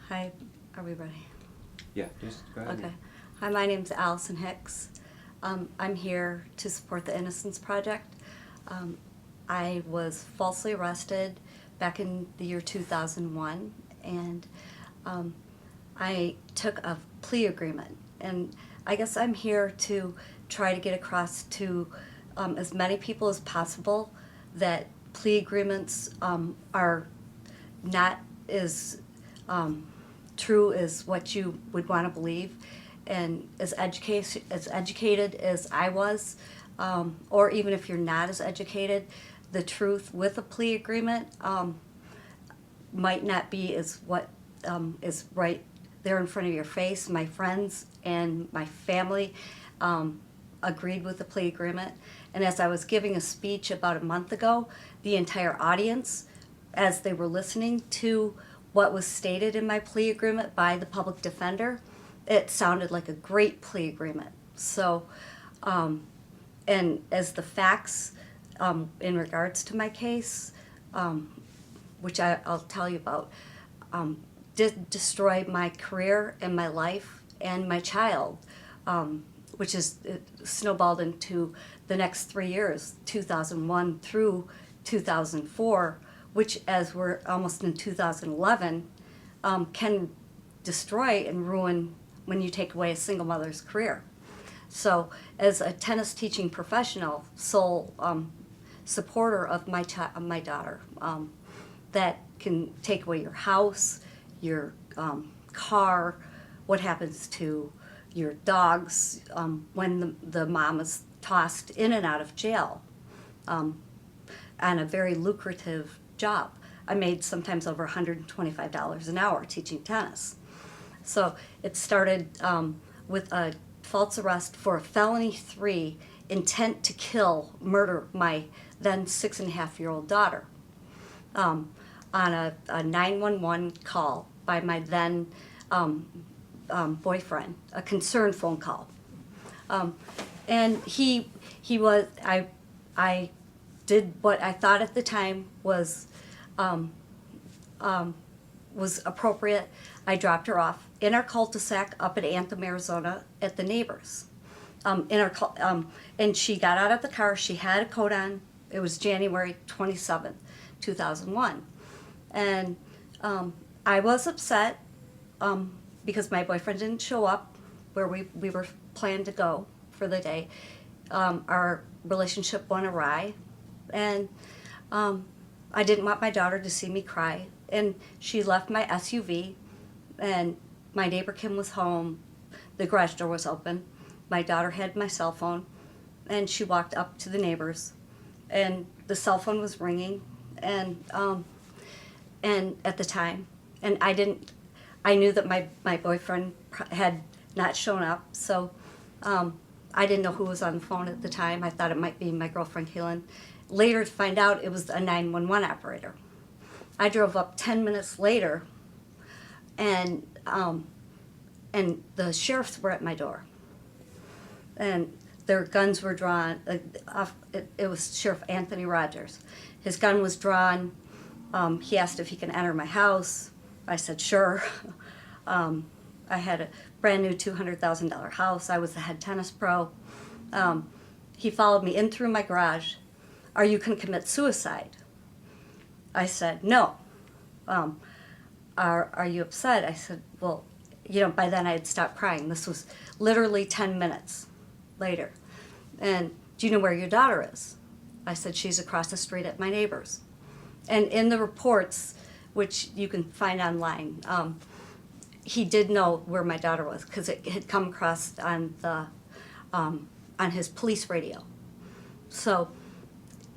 Hi, are we ready? Yeah, just go ahead. Okay. Hi, my name's Alison Hicks. I'm here to support the Innocence Project. I was falsely arrested back in the year 2001, and I took a plea agreement. And I guess I'm here to try to get across to as many people as possible that plea agreements are not as true as what you would want to believe. And as educated as I was, or even if you're not as educated, the truth with a plea agreement might not be as what is right there in front of your face. My friends and my family agreed with the plea agreement. And as I was giving a speech about a month ago, the entire audience, as they were listening to what was stated in my plea agreement by the public defender, it sounded like a great plea agreement. So, and as the facts in regards to my case, which I'll tell you about, did destroy my career and my life and my child, which is snowballed into the next 3 years, 2001 through 2004, which, as we're almost in 2011, can destroy and ruin when you take away a single mother's career. So as a tennis teaching professional, sole supporter of my daughter, that can take away your house, your car, what happens to your dogs when the mom is tossed in and out of jail on a very lucrative job. I made sometimes over $125 an hour teaching tennis. So it started with a false arrest for a felony 3, intent to kill, murder my then 6.5-year-old daughter on a 911 call by my then boyfriend, a concerned phone call. And he was, I did what I thought at the time was appropriate. I dropped her off in our cul-de-sac up at Anthem, Arizona, at the neighbors. And she got out of the car. She had a coat on. It was January 27th, 2001. And I was upset because my boyfriend didn't show up where we were planned to go for the day. Our relationship went awry. And I didn't want my daughter to see me cry. And she left my SUV, and my neighbor Kim was home. The garage door was open. My daughter had my cell phone, and she walked up to the neighbors, and the cell phone was ringing, and at the time, and I knew that my boyfriend had not shown up, so I didn't know who was on the phone at the time. I thought it might be my girlfriend Keelan. Later to find out it was a 911 operator. I drove up 10 minutes later, and the sheriffs were at my door, and their guns were drawn. It was Sheriff Anthony Rogers. His gun was drawn. He asked if he can enter my house. I said sure. I had a brand new $200,000 house. I was the head tennis pro. He followed me in through my garage. Are you going to commit suicide? I said, no. Are you upset? I said, well, by then I had stopped crying. This was literally 10 minutes later. And do you know where your daughter is? I said, she's across the street at my neighbor's. And in the reports, which you can find online, he did know where my daughter was because it had come across on his police radio. So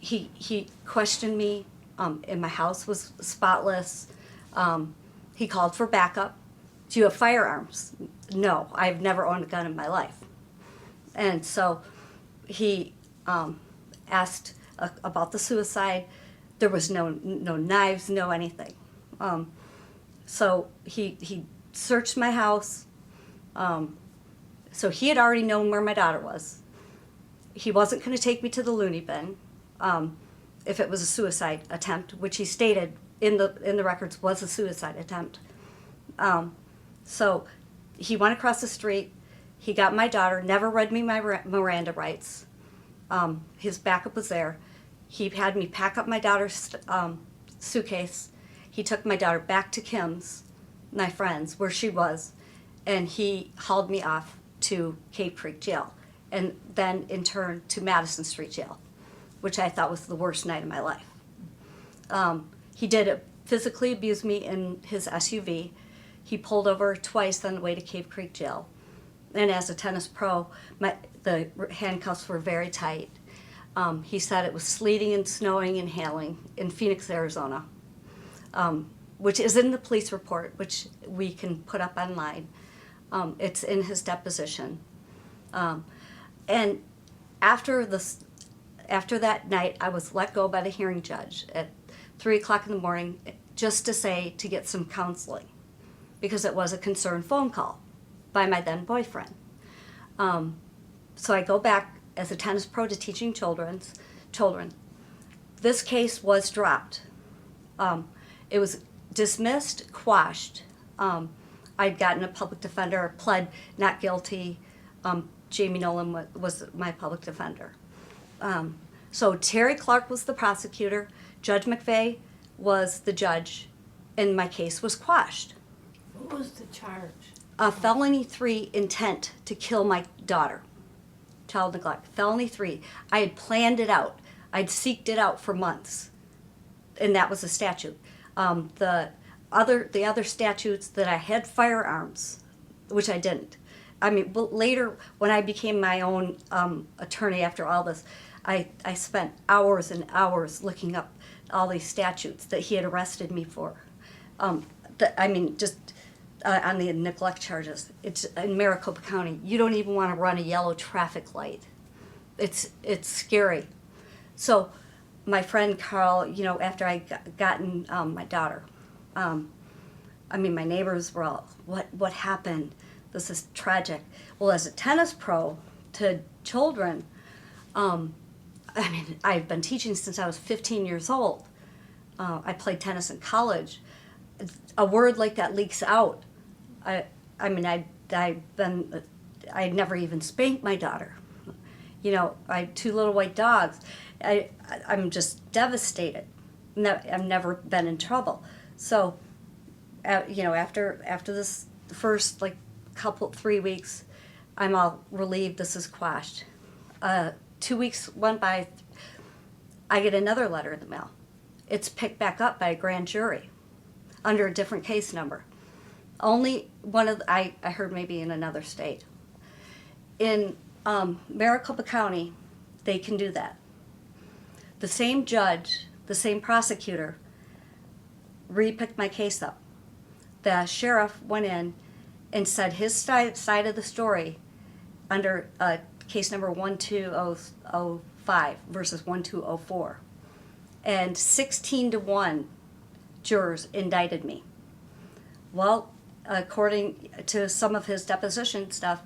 he questioned me, and my house was spotless. He called for backup. Do you have firearms? No, I've never owned a gun in my life. And so he asked about the suicide. There was no knives, no anything. So he searched my house. So he had already known where my daughter was. He wasn't going to take me to the loony bin if it was a suicide attempt, which he stated in the records was a suicide attempt. So he went across the street. He got my daughter, never read me my Miranda rights. His backup was there. He had me pack up my daughter's suitcase. He took my daughter back to Kim's, my friend's, where she was, and he hauled me off to Cave Creek Jail, and then in turn to Madison Street Jail, which I thought was the worst night of my life. He did physically abuse me in his SUV. He pulled over twice on the way to Cave Creek Jail. And as a tennis pro, the handcuffs were very tight. He said it was sleeting and snowing and hailing in Phoenix, Arizona, which is in the police report, which we can put up online. It's in his deposition. And after that night, I was let go by the hearing judge at 3 o'clock in the morning just to get some counseling, because it was a concerned phone call by my then boyfriend. So I go back as a tennis pro to teaching children. This case was dropped. It was dismissed, quashed. I'd gotten a public defender, pled not guilty. Jamie Nolan was my public defender. So Terry Clark was the prosecutor, Judge McVeigh was the judge, and my case was quashed. What was the charge? A felony 3 intent to kill my daughter. Child neglect. Felony 3. I had planned it out. I'd seeked it out for months. And that was a statute. The other statutes that I had firearms, which I didn't. I mean, later when I became my own attorney after all this, I spent hours and hours looking up all these statutes that he had arrested me for. On the neglect charges. It's in Maricopa County. You don't even want to run a yellow traffic light. It's scary. So my friend Carl, after I gotten my daughter, my neighbors were all, what happened? This is tragic. Well, as a tennis pro to children, I've been teaching since I was 15 years old. I played tennis in college. A word like that leaks out. I'd never even spanked my daughter. I had 2 little white dogs. I'm just devastated. I've never been in trouble. So, after this first 3 weeks, I'm all relieved this is quashed. 2 weeks went by. I get another letter in the mail. It's picked back up by a grand jury under a different case number. Only one of I heard maybe in another state. In Maricopa County, they can do that. The same judge, the same prosecutor, re-picked my case up. The sheriff went in and said his side of the story under case number 12005 versus 1204. And 16-1 jurors indicted me. Well, according to some of his deposition stuff,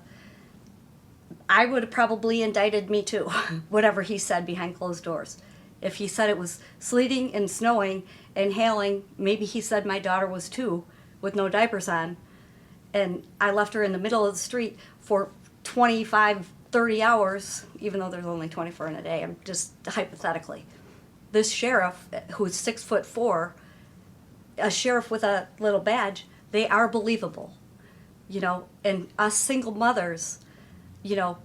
I would have probably indicted me too, whatever he said behind closed doors. If he said it was sleeting and snowing and hailing, maybe he said my daughter was 2 with no diapers on, and I left her in the middle of the street for 25, 30 hours, even though there's only 24 in a day. I'm just hypothetically. This sheriff, who's 6'4", a sheriff with a little badge, they are believable, and us single mothers, who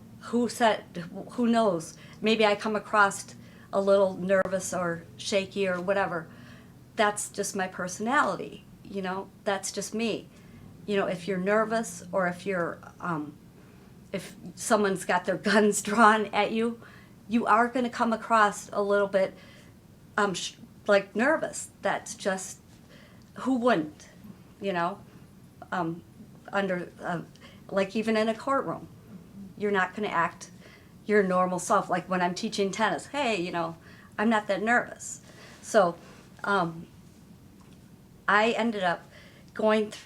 knows, maybe I come across a little nervous or shaky or whatever. That's just my personality, that's just me. If you're nervous or if someone's got their guns drawn at you, you are going to come across a little bit nervous. That's just, who wouldn't, even in a courtroom. You're not going to act your normal self. Like when I'm teaching tennis, hey, I'm not that nervous. So I ended up going through